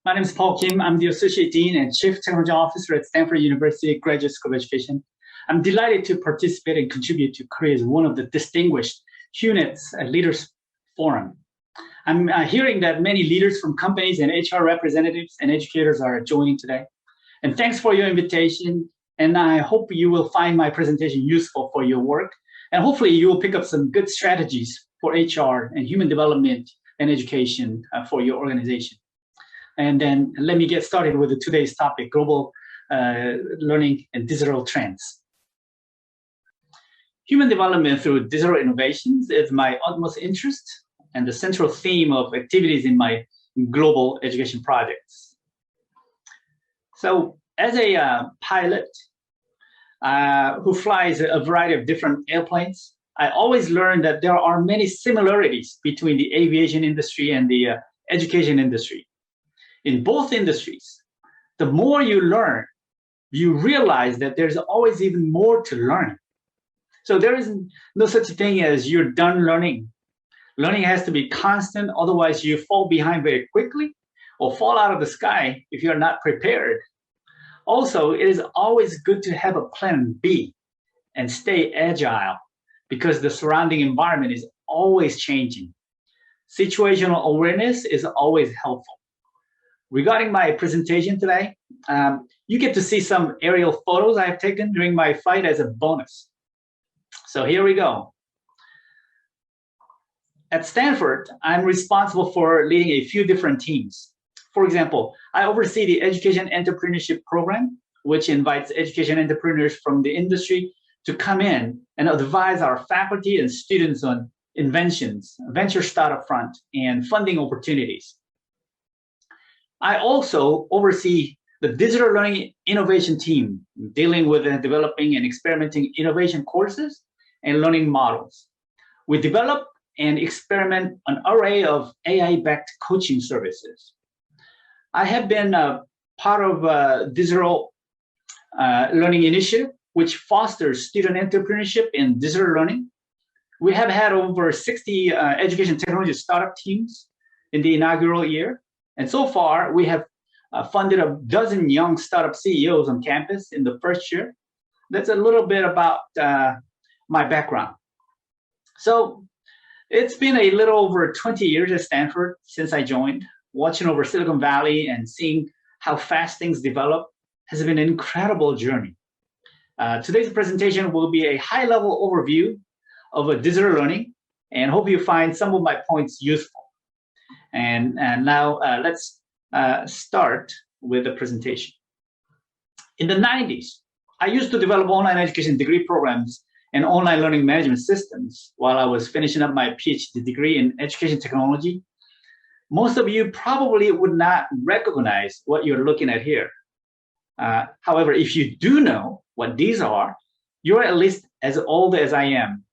My name is Paul Kim. I'm the Associate Dean and Chief Technology Officer at Stanford University Graduate School of Education. I'm delighted to participate and contribute to Korea's one of the distinguished units at Leaders Forum. I'm hearing that many leaders from companies and HR representatives and educators are joining today. And thanks for your invitation. And I hope you will find my presentation useful for your work. And hopefully you will pick up some good strategies for HR and human development and education for your organization. And then let me get started with today's topic, global learning and digital trends. Human development through digital innovations is my utmost interest and the central theme of activities in my global education projects. So as a pilot who flies a variety of different airplanes, I always learn that there are many similarities between the aviation industry and the education industry. In both industries, the more you learn, you realize that there's always even more to learn. So there is no such thing as you're done learning. Learning has to be constant, otherwise you fall behind very quickly or fall out of the sky if you're not prepared. Also, it is always good to have a plan B and stay agile because the surrounding environment is always changing. Situational awareness is always helpful. Regarding my presentation today, you get to see some aerial photos I have taken during my flight as a bonus. So here we go. At Stanford, I'm responsible for leading a few different teams. For example, I oversee the Education Entrepreneurship Program, which invites education entrepreneurs from the industry to come in and advise our faculty and students on inventions, venture startup front, and funding opportunities. I also oversee the digital learning innovation team, dealing with developing and experimenting innovation courses and learning models. We develop and experiment an array of AI-backed coaching services. I have been part of a digital learning initiative, which fosters student entrepreneurship in digital learning. We have had over 60 education technology startup teams in the inaugural year. And so far, we have funded a dozen young startup CEOs on campus in the first year. That's a little bit about my background. So it's been a little over 20 years at Stanford since I joined. Watching over Silicon Valley and seeing how fast things develop has been an incredible journey. Today's presentation will be a high-level overview of digital learning, and hope you find some of my points useful. And now let's start with the presentation. In the 90s, I used to develop online education degree programs and online learning management systems while I was finishing up my PhD degree in education technology. Most of you probably would not recognize what you're looking at here. However, if you do know what these are, you're at least as old as I am.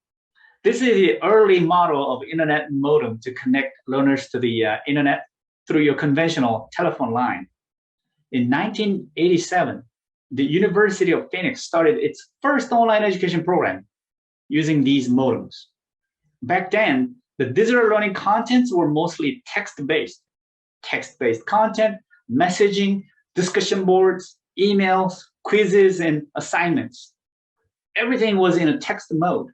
This is the early model of internet modem to connect learners to the internet through your conventional telephone line. In 1987, the University of Phoenix started its first online education program using these modems. Back then, the digital learning contents were mostly text-based. Text-based content, messaging, discussion boards, emails, quizzes, and assignments. Everything was in a text mode.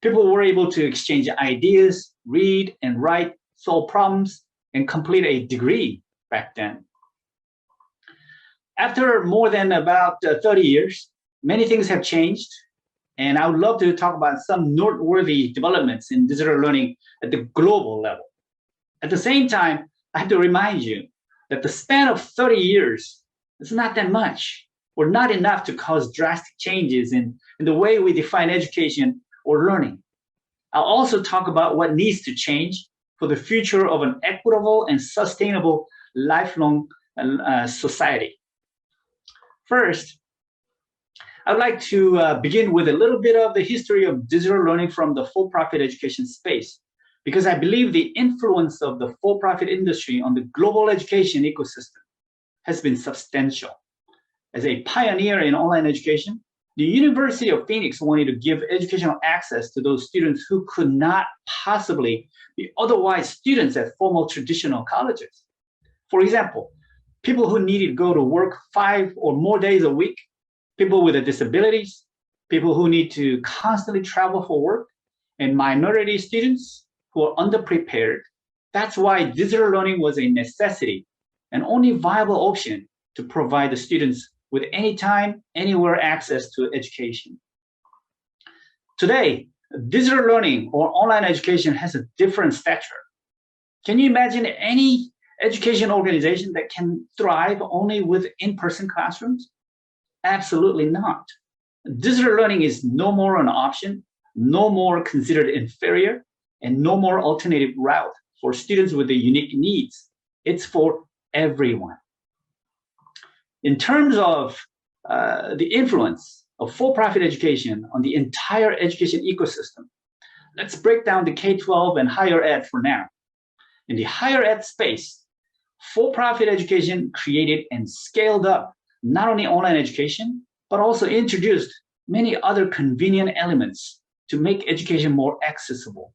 People were able to exchange ideas, read and write, solve problems, and complete a degree back then. After more than about 30 years, many things have changed, and I would love to talk about some noteworthy developments in digital learning at the global level. At the same time, I have to remind you that the span of 30 years is not that much, or not enough to cause drastic changes in the way we define education or learning. I'll also talk about what needs to change for the future of an equitable and sustainable lifelong society. First, I'd like to begin with a little bit of the history of digital learning from the for-profit education space, because I believe the influence of the for-profit industry on the global education ecosystem has been substantial. As a pioneer in online education, the University of Phoenix wanted to give educational access to those students who could not possibly be otherwise students at formal traditional colleges. For example, people who needed to go to work 5 or more days a week, people with disabilities, people who need to constantly travel for work, and minority students who are underprepared. That's why digital learning was a necessity and only viable option to provide the students with anytime, anywhere access to education. Today, digital learning or online education has a different stature. Can you imagine any education organization that can thrive only with in-person classrooms? Absolutely not. Digital learning is no more an option, no more considered inferior, and no more alternative route for students with the unique needs. It's for everyone. In terms of the influence of for-profit education on the entire education ecosystem, let's break down the K-12 and higher ed for now. In the higher ed space, for-profit education created and scaled up not only online education, but also introduced many other convenient elements to make education more accessible.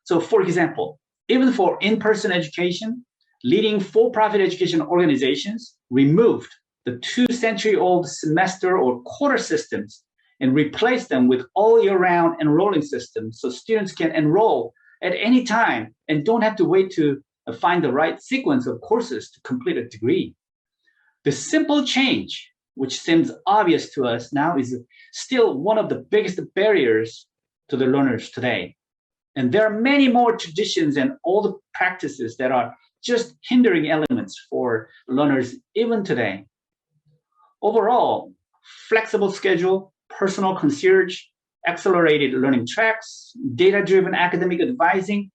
So for example, even for in-person education, leading for-profit education organizations removed the 2-century-old semester or quarter systems and replaced them with all year-round enrolling systems so students can enroll at any time and don't have to wait to find the right sequence of courses to complete a degree. The simple change, which seems obvious to us now, is still one of the biggest barriers to the learners today. And there are many more traditions and old practices that are just hindering elements for learners even today. Overall, flexible schedule, personal concierge, accelerated learning tracks, data-driven academic advising,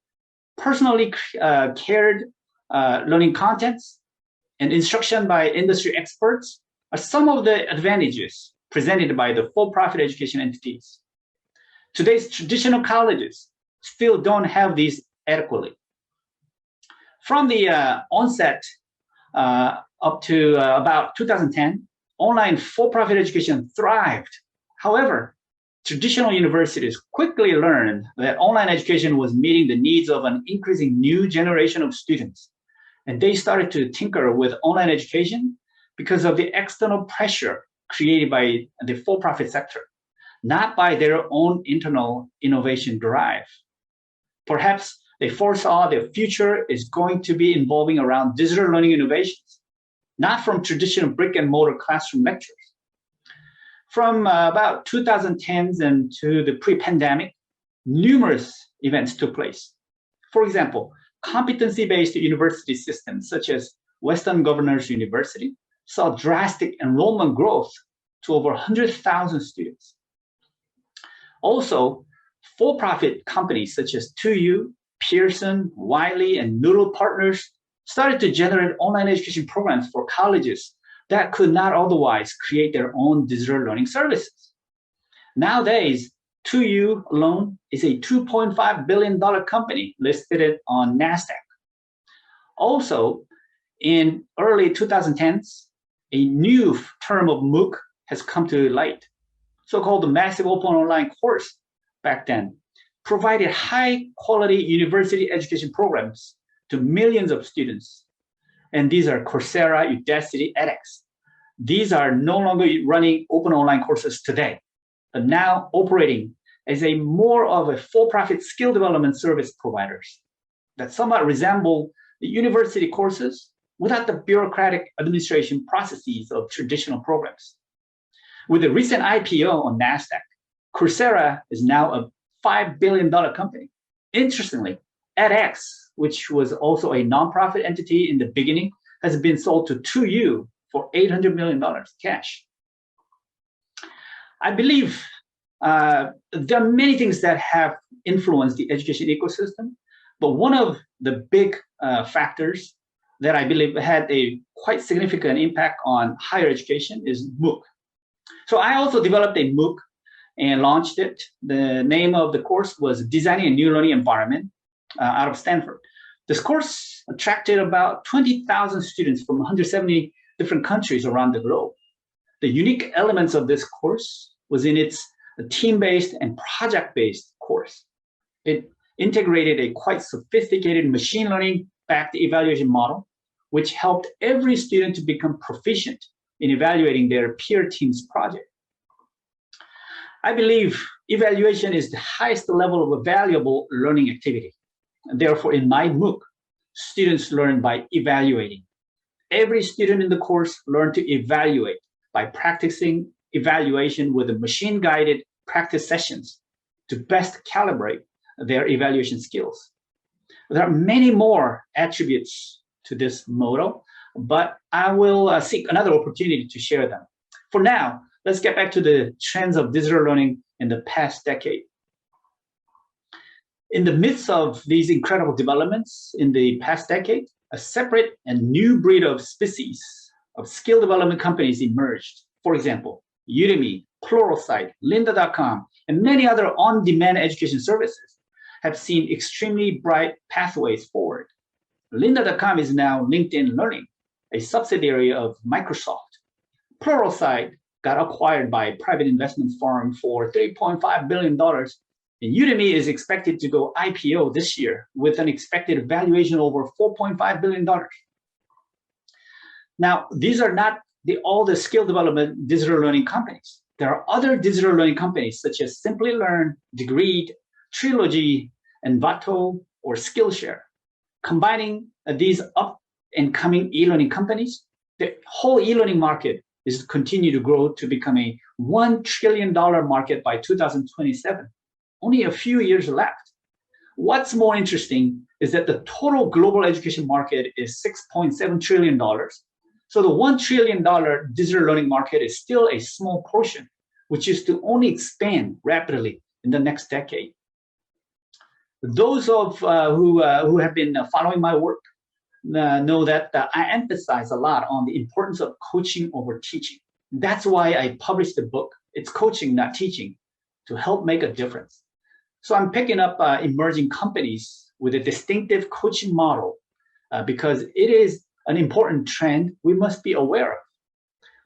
personally cared learning contents, and instruction by industry experts are some of the advantages presented by the for-profit education entities. Today's traditional colleges still don't have these adequately. From the onset up to about 2010, online for-profit education thrived. However, traditional universities quickly learned that online education was meeting the needs of an increasing new generation of students. And they started to tinker with online education because of the external pressure created by the for-profit sector, not by their own internal innovation drive. Perhaps they foresaw the future is going to be involving around digital learning innovations, not from traditional brick and mortar classroom lectures. From about 2010s and to the pre-pandemic, numerous events took place. For example, competency-based university systems such as Western Governors University saw drastic enrollment growth to over 100,000 students. Also, for-profit companies such as 2U, Pearson, Wiley, and Noodle Partners started to generate online education programs for colleges that could not otherwise create their own digital learning services. Nowadays, 2U alone is a $2.5 billion company listed on NASDAQ. Also, in early 2010s, a new term of MOOC has come to light, so-called Massive Open Online Course back then, provided high-quality university education programs to millions of students. And these are Coursera, Udacity, edX. These are no longer running open online courses today, but now operating as a more of a for-profit skill development service providers that somewhat resemble the university courses without the bureaucratic administration processes of traditional programs. With the recent IPO on NASDAQ, Coursera is now a $5 billion company. Interestingly, edX, which was also a nonprofit entity in the beginning, has been sold to 2U for $800 million cash. I believe there are many things that have influenced the education ecosystem, but one of the big factors that I believe had a quite significant impact on higher education is MOOC. So I also developed a MOOC and launched it. The name of the course was Designing a New Learning Environment out of Stanford. This course attracted about 20,000 students from 170 different countries around the globe. The unique elements of this course was in its team-based and project-based course. It integrated a quite sophisticated machine learning-backed evaluation model which helped every student to become proficient in evaluating their peer team's project. I believe evaluation is the highest level of a valuable learning activity. Therefore, in my MOOC, students learn by evaluating. Every student in the course learned to evaluate by practicing evaluation with the machine-guided practice sessions to best calibrate their evaluation skills. There are many more attributes to this motto, but I will seek another opportunity to share them. For now, let's get back to the trends of digital learning in the past decade. In the midst of these incredible developments in the past decade, a separate and new breed of species of skill development companies emerged. For example, Udemy, Pluralsight, Lynda.com, and many other on-demand education services have seen extremely bright pathways forward. Lynda.com is now LinkedIn Learning, a subsidiary of Microsoft. Pluralsight got acquired by a private investment firm for $3.5 billion. And Udemy is expected to go IPO this year with an expected valuation over $4.5 billion. Now, these are not all the skill development digital learning companies. There are other digital learning companies such as Simply Learn, Degreed, Trilogy, Envato, or Skillshare. Combining these up-and-coming e-learning companies, the whole e-learning market is to continue to grow to become a $1 trillion market by 2027. Only a few years left. What's more interesting is that the total global education market is $6.7 trillion. So the $1 trillion digital learning market is still a small portion, which is to only expand rapidly in the next decade. Those of who have been following my work know that I emphasize a lot on the importance of coaching over teaching. That's why I published the book, It's Coaching, Not Teaching, to help make a difference. So I'm picking up emerging companies with a distinctive coaching model because it is an important trend we must be aware of.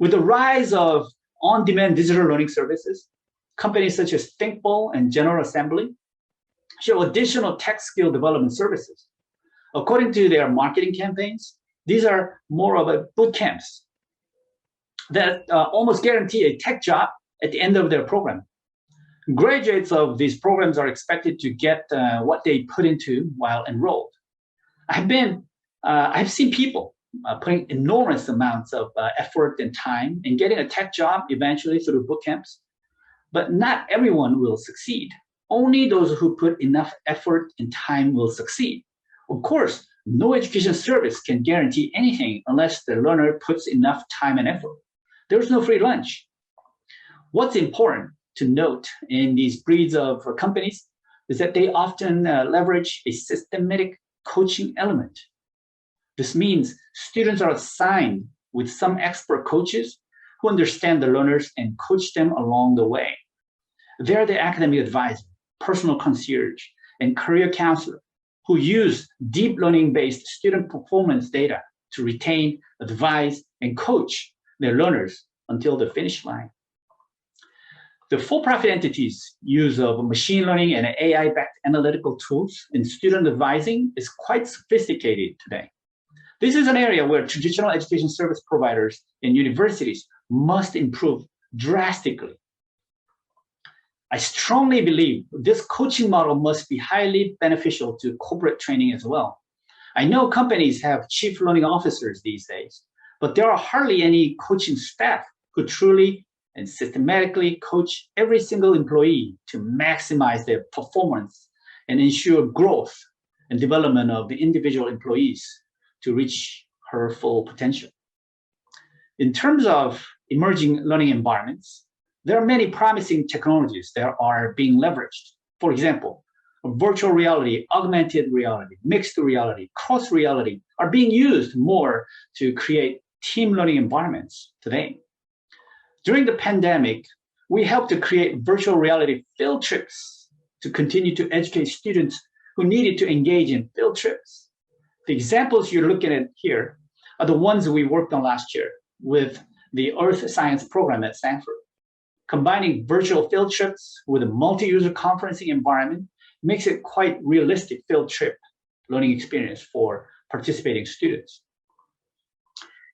With the rise of on-demand digital learning services, companies such as Thinkful and General Assembly show additional tech skill development services. According to their marketing campaigns, these are more of a boot camps that almost guarantee a tech job at the end of their program. Graduates of these programs are expected to get what they put into while enrolled. I've seen people putting enormous amounts of effort and time in getting a tech job eventually through boot camps, but not everyone will succeed. Only those who put enough effort and time will succeed. Of course, no education service can guarantee anything unless the learner puts enough time and effort. There's no free lunch. What's important to note in these breeds of companies is that they often leverage a systematic coaching element. This means students are assigned with some expert coaches who understand the learners and coach them along the way. They're the academic advisor, personal concierge, and career counselor who use deep learning-based student performance data to retain, advise, and coach their learners until the finish line. The for-profit entities' use of machine learning and AI-backed analytical tools in student advising is quite sophisticated today. This is an area where traditional education service providers and universities must improve drastically. I strongly believe this coaching model must be highly beneficial to corporate training as well. I know companies have chief learning officers these days, but there are hardly any coaching staff who truly and systematically coach every single employee to maximize their performance and ensure growth and development of the individual employees to reach her full potential. In terms of emerging learning environments, there are many promising technologies that are being leveraged. For example, virtual reality, augmented reality, mixed reality, cross reality are being used more to create team learning environments today. During the pandemic, we helped to create virtual reality field trips to continue to educate students who needed to engage in field trips. The examples you're looking at here are the ones we worked on last year with the Earth Science program at Stanford. Combining virtual field trips with a multi-user conferencing environment makes it quite realistic field trip learning experience for participating students.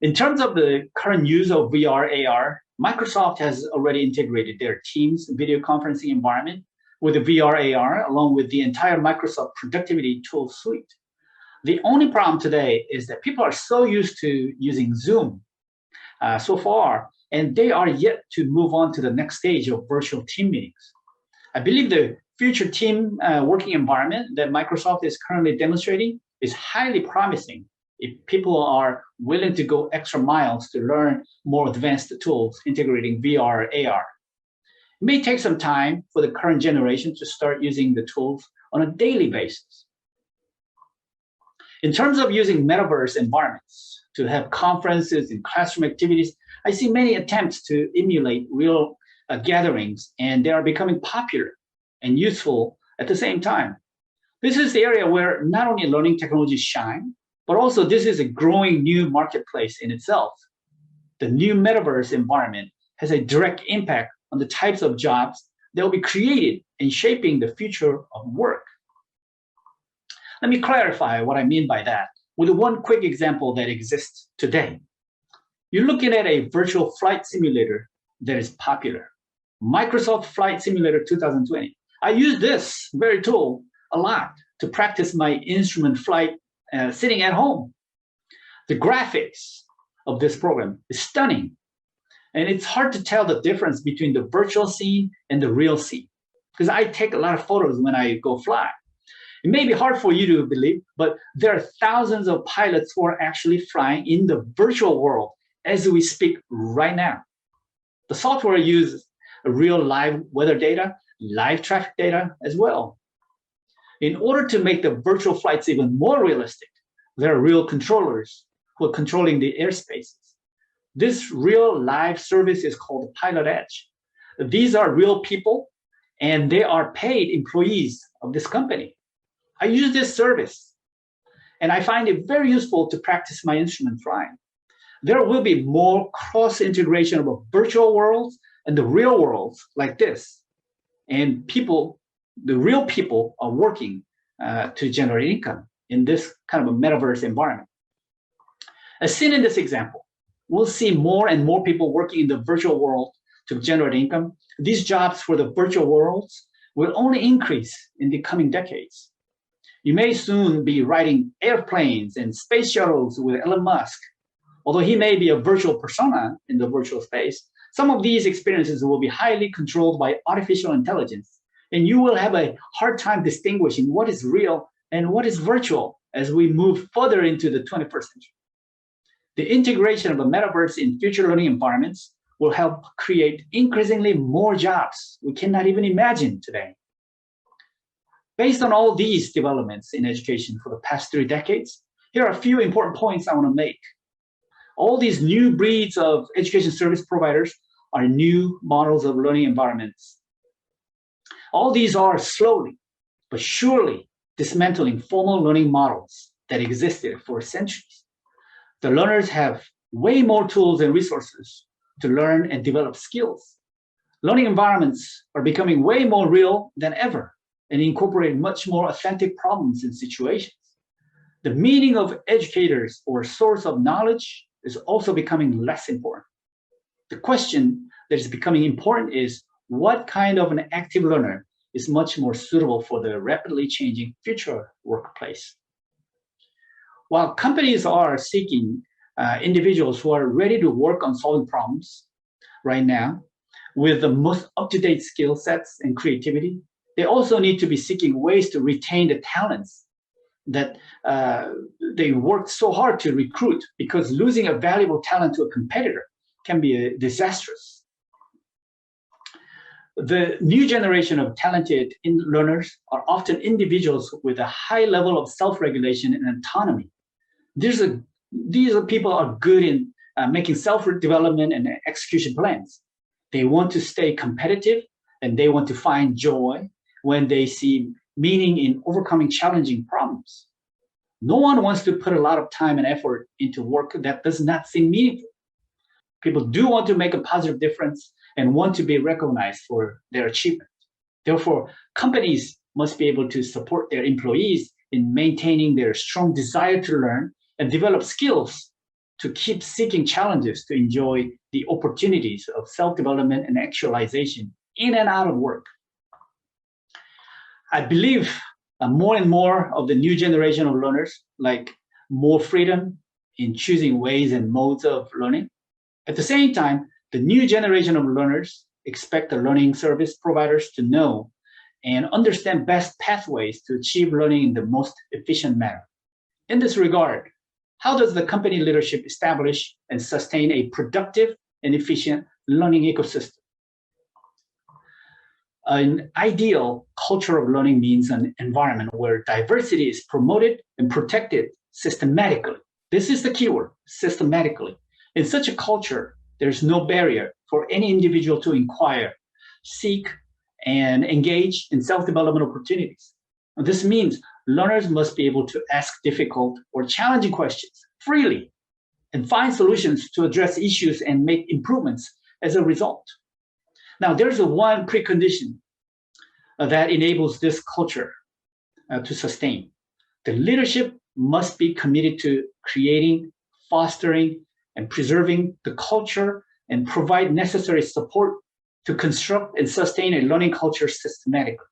In terms of the current use of VR, AR, Microsoft has already integrated their Teams video conferencing environment with the VR, AR, along with the entire Microsoft productivity tool suite. The only problem today is that people are so used to using Zoom so far, and they are yet to move on to the next stage of virtual team meetings. I believe the future team working environment that Microsoft is currently demonstrating is highly promising if people are willing to go extra miles to learn more advanced tools integrating VR, AR. It may take some time for the current generation to start using the tools on a daily basis. In terms of using metaverse environments to have conferences and classroom activities, I see many attempts to emulate real gatherings, and they are becoming popular and useful at the same time. This is the area where not only learning technologies shine, but also this is a growing new marketplace in itself. The new metaverse environment has a direct impact on the types of jobs that will be created in shaping the future of work. Let me clarify what I mean by that with one quick example that exists today. You're looking at a virtual flight simulator that is popular. Microsoft Flight Simulator 2020. I use this very tool a lot to practice my instrument flight sitting at home. The graphics of this program is stunning, and it's hard to tell the difference between the virtual scene and the real scene, because I take a lot of photos when I go fly. It may be hard for you to believe, but there are thousands of pilots who are actually flying in the virtual world as we speak right now. The software uses real live weather data, live traffic data as well. In order to make the virtual flights even more realistic, there are real controllers who are controlling the airspaces. This real live service is called Pilot Edge. These are real people, and they are paid employees of this company. I use this service, and I find it very useful to practice my instrument flying. There will be more cross-integration of virtual worlds and the real worlds like this. And people, the real people are working to generate income in this kind of a metaverse environment. As seen in this example, we'll see more and more people working in the virtual world to generate income. These jobs for the virtual worlds will only increase in the coming decades. You may soon be riding airplanes and space shuttles with Elon Musk. Although he may be a virtual persona in the virtual space, some of these experiences will be highly controlled by artificial intelligence, and you will have a hard time distinguishing what is real and what is virtual as we move further into the 21st century. The integration of a metaverse in future learning environments will help create increasingly more jobs we cannot even imagine today. Based on all these developments in education for the past 3 decades, here are a few important points I want to make. All these new breeds of education service providers are new models of learning environments. All these are slowly but surely dismantling formal learning models that existed for centuries. The learners have way more tools and resources to learn and develop skills. Learning environments are becoming way more real than ever and incorporate much more authentic problems and situations. The meaning of educators or source of knowledge is also becoming less important. The question that is becoming important is what kind of an active learner is much more suitable for the rapidly changing future workplace. While companies are seeking individuals who are ready to work on solving problems right now with the most up-to-date skill sets and creativity, they also need to be seeking ways to retain the talents that they worked so hard to recruit, because losing a valuable talent to a competitor can be disastrous. The new generation of talented learners are often individuals with a high level of self-regulation and autonomy. These people are good in making self-development and execution plans. They want to stay competitive, and they want to find joy when they see meaning in overcoming challenging problems. No one wants to put a lot of time and effort into work that does not seem meaningful. People do want to make a positive difference and want to be recognized for their achievement. Therefore, companies must be able to support their employees in maintaining their strong desire to learn and develop skills to keep seeking challenges to enjoy the opportunities of self-development and actualization in and out of work. I believe more and more of the new generation of learners like more freedom in choosing ways and modes of learning. At the same time, the new generation of learners expect the learning service providers to know and understand best pathways to achieve learning in the most efficient manner. In this regard, how does the company leadership establish and sustain a productive and efficient learning ecosystem? An ideal culture of learning means an environment where diversity is promoted and protected systematically. This is the keyword, systematically. In such a culture, there's no barrier for any individual to inquire, seek, and engage in self-development opportunities. This means learners must be able to ask difficult or challenging questions freely and find solutions to address issues and make improvements as a result. Now, there's one precondition that enables this culture to sustain. The leadership must be committed to creating, fostering, and preserving the culture and provide necessary support to construct and sustain a learning culture systematically.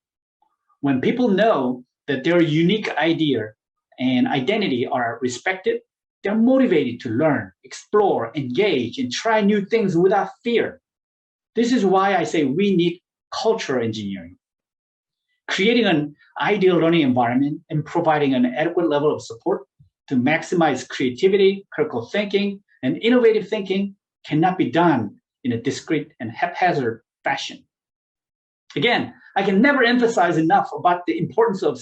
When people know that their unique idea and identity are respected, they're motivated to learn, explore, engage, and try new things without fear. This is why I say we need culture engineering. Creating an ideal learning environment and providing an adequate level of support to maximize creativity, critical thinking, and innovative thinking cannot be done in a discrete and haphazard fashion. Again, I can never emphasize enough about the importance of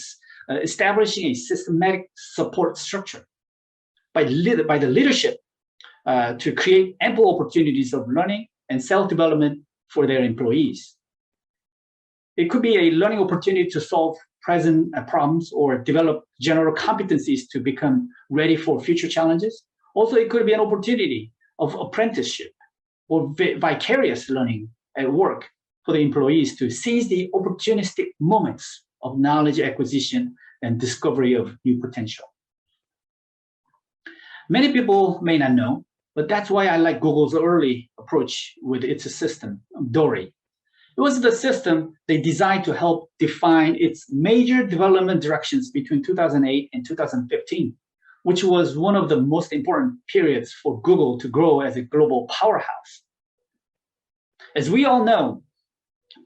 establishing a systematic support structure by the leadership to create ample opportunities of learning and self-development for their employees. It could be a learning opportunity to solve present problems or develop general competencies to become ready for future challenges. Also, it could be an opportunity of apprenticeship or vicarious learning at work for the employees to seize the opportunistic moments of knowledge acquisition and discovery of new potential. Many people may not know, but that's why I like Google's early approach with its system, Dory. It was the system they designed to help define its major development directions between 2008 and 2015, which was one of the most important periods for Google to grow as a global powerhouse. As we all know,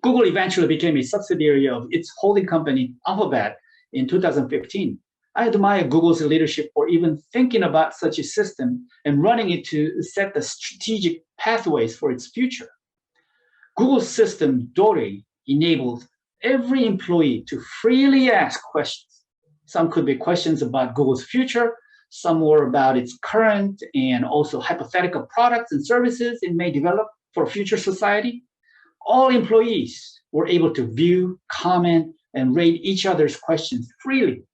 Google eventually became a subsidiary of its holding company, Alphabet, in 2015. I admire Google's leadership for even thinking about such a system and running it to set the strategic pathways for its future. Google's system, Dory, enabled every employee to freely ask questions. Some could be questions about Google's future, some were about its current and also hypothetical products and services it may develop for future society. All employees were able to view, comment, and rate each other's questions freely.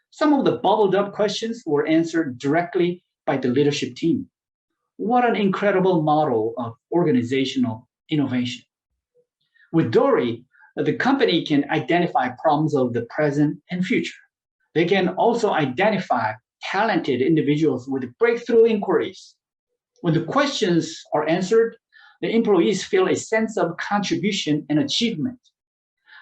Some of the bubbled up questions were answered directly by the leadership team. What an incredible model of organizational innovation. With Dory, the company can identify problems of the present and future. They can also identify talented individuals with breakthrough inquiries. When the questions are answered, the employees feel a sense of contribution and achievement.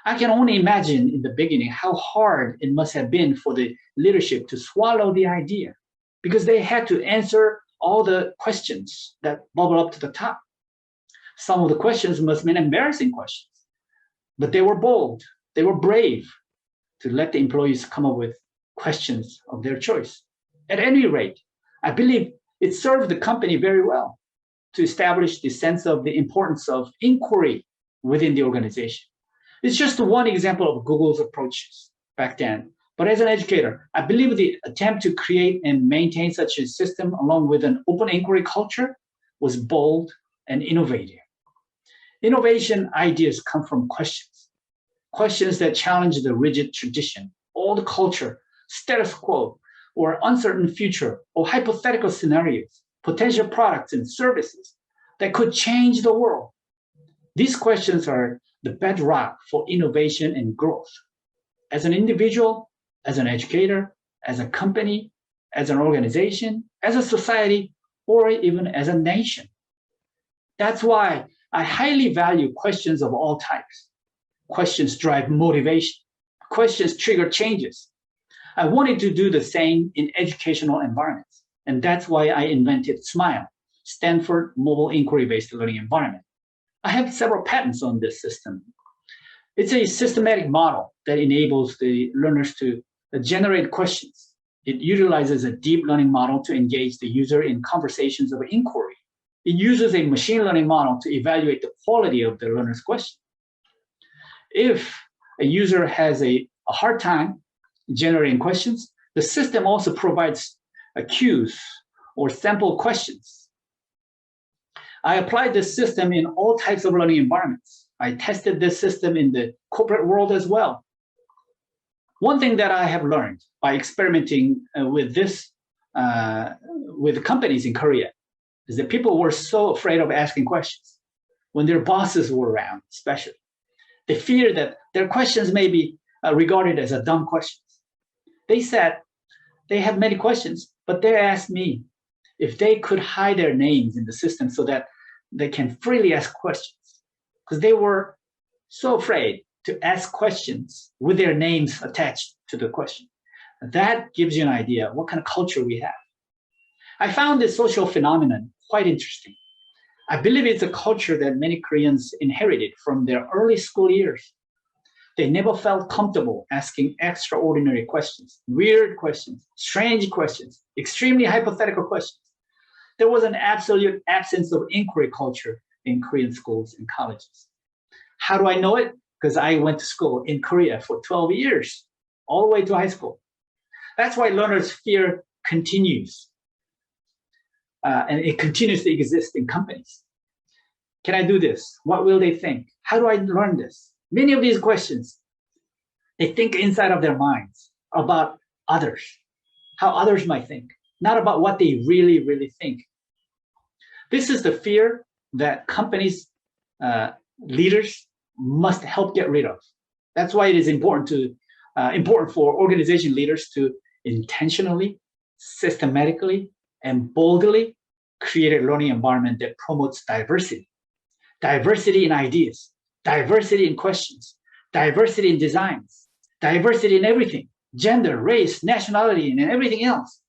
I can only imagine in the beginning how hard it must have been for the leadership to swallow the idea because they had to answer all the questions that bubble up to the top. Some of the questions must have been embarrassing questions, but they were bold, they were brave to let the employees come up with questions of their choice. At any rate, I believe it served the company very well to establish the sense of the importance of inquiry within the organization. It's just one example of Google's approaches back then. But as an educator, I believe the attempt to create and maintain such a system along with an open inquiry culture was bold and innovative. Innovation ideas come from questions, questions that challenge the rigid tradition, old culture, status quo, or uncertain future, or hypothetical scenarios, potential products and services that could change the world. These questions are the bedrock for innovation and growth. As an individual, as an educator, as a company, as an organization, as a society, or even as a nation. That's why I highly value questions of all types. Questions drive motivation. Questions trigger changes. I wanted to do the same in educational environments, and that's why I invented SMILE, Stanford Mobile Inquiry-Based Learning Environment. I have several patents on this system. It's a systematic model that enables the learners to generate questions. It utilizes a deep learning model to engage the user in conversations of inquiry. It uses a machine learning model to evaluate the quality of the learner's question. If a user has a hard time generating questions, the system also provides cues or sample questions. I applied this system in all types of learning environments. I tested this system in the corporate world as well. One thing that I have learned by experimenting with this with companies in Korea is that people were so afraid of asking questions when their bosses were around, especially. They fear that their questions may be regarded as a dumb questions. They said they have many questions, but they asked me if they could hide their names in the system so that they can freely ask questions, because they were so afraid to ask questions with their names attached to the question. That gives you an idea what kind of culture we have. I found this social phenomenon quite interesting. I believe it's a culture that many Koreans inherited from their early school years. They never felt comfortable asking extraordinary questions, weird questions, strange questions, extremely hypothetical questions. There was an absolute absence of inquiry culture in Korean schools and colleges. How do I know it? Because I went to school in Korea for 12 years, all the way to high school. That's why learners' fear continues. And it continues to exist in companies. Can I do this? What will they think? How do I learn this? Many of these questions, they think inside of their minds about others, how others might think, not about what they really, really think. This is the fear that companies, leaders must help get rid of. That's why it is important for organization leaders to intentionally, systematically, and boldly create a learning environment that promotes diversity. Diversity in ideas, diversity in questions, diversity in designs, diversity in everything, gender, race, nationality, and everything else.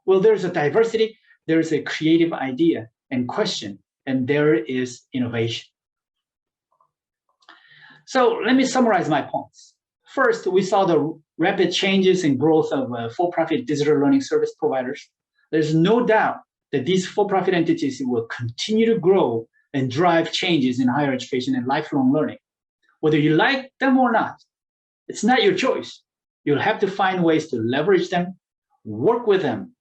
Well, there's a diversity, there's a creative idea and question, and there is innovation. So let me summarize my points. First, we saw the rapid changes in growth of for-profit digital learning service providers. There's no doubt that these for-profit entities will continue to grow and drive changes in higher education and lifelong learning. Whether you like them or not, it's not your choice. You'll have to find ways to leverage them, work with them,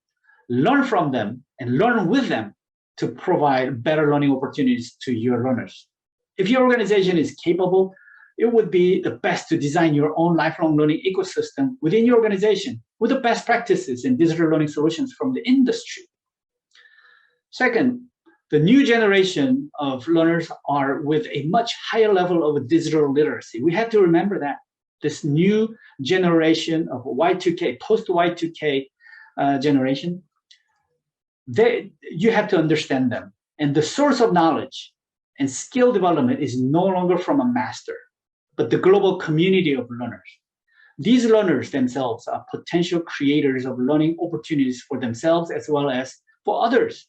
learn from them, and learn with them to provide better learning opportunities to your learners. If your organization is capable, it would be the best to design your own lifelong learning ecosystem within your organization with the best practices and digital learning solutions from the industry. Second, the new generation of learners are with a much higher level of digital literacy. We have to remember that this new generation of Y2K, post-Y2K generation, you have to understand them. And the source of knowledge and skill development is no longer from a master, but the global community of learners. These learners themselves are potential creators of learning opportunities for themselves as well as for others.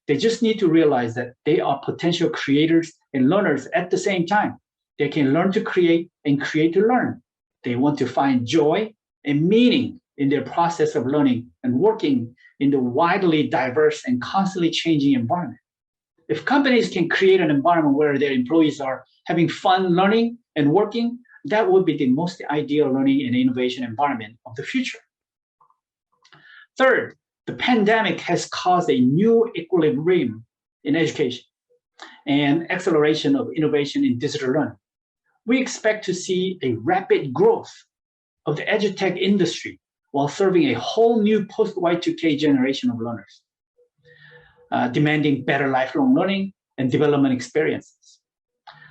They just need to realize that they are potential creators and learners at the same time. They can learn to create and create to learn. They want to find joy and meaning in their process of learning and working in the widely diverse and constantly changing environment. If companies can create an environment where their employees are having fun learning and working, that would be the most ideal learning and innovation environment of the future. Third, the pandemic has caused a new equilibrium in education and acceleration of innovation in digital learning. We expect to see a rapid growth of the edutech industry while serving a whole new post-Y2K generation of learners, demanding better lifelong learning and development experiences.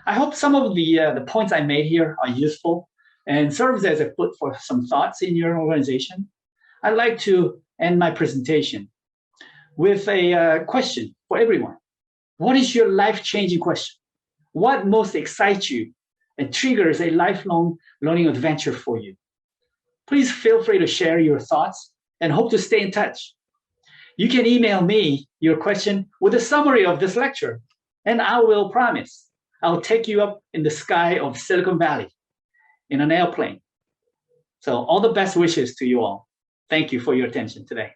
I hope some of the points I made here are useful and serves as a foot for some thoughts in your organization. I'd like to end my presentation with a question for everyone. What is your life-changing question? What most excites you and triggers a lifelong learning adventure for you? Please feel free to share your thoughts and hope to stay in touch. You can email me your question with a summary of this lecture, and I will promise I'll take you up in the sky of Silicon Valley in an airplane. So all the best wishes to you all. Thank you for your attention today.